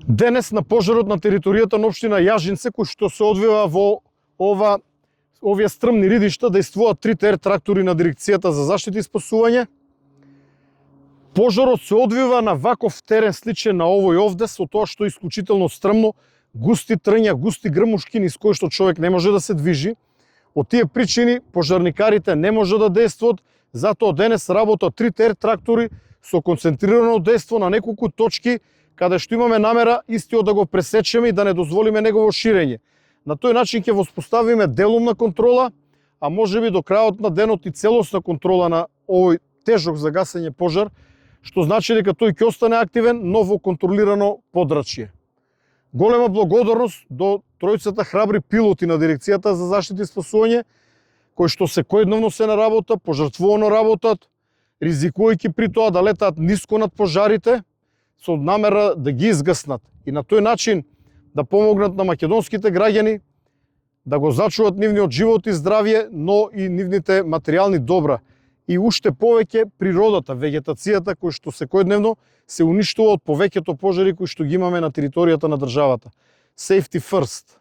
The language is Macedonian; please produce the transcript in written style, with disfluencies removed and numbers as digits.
Денес на пожарот на територијата на општина Јажинце, кој што се одвива во овие стрмни ридишта, дејствуваат 3 ТР трактори на дирекцијата за заштита и спасување. Пожарот се одвива на ваков терен сличен на овој овде, со тоа што е исклучително стрмно, густи трња, густи грмушки низ кои што човек не може да се движи. Од тие причини пожарникарите не може да действат, затоа денес работат 3 ТР трактори со концентрирано дејство на неколку точки, каде што имаме намера истиот да го пресечеме и да не дозволиме негово ширење. На тој начин ќе воспоставиме делумна контрола, а можеби до крајот на денот и целосна контрола на овој тежок за гасење пожар, што значи дека тој ќе остане активен, но во контролирано подрачје. Голема благодарност до тројцата храбри пилоти на дирекцијата за заштита и спасување, кои што секојдневно се на работа, пожртвувано работат, ризикувајќи при тоа да летаат ниско над пожарите, со намера да ги изгаснат и на тој начин да помогнат на македонските граѓани да го зачуват нивниот живот и здравје, но и нивните материјални добра и уште повеќе природата, вегетацијата кој што секојдневно се уништува од повеќето пожари кои што ги имаме на територијата на државата. Safety first.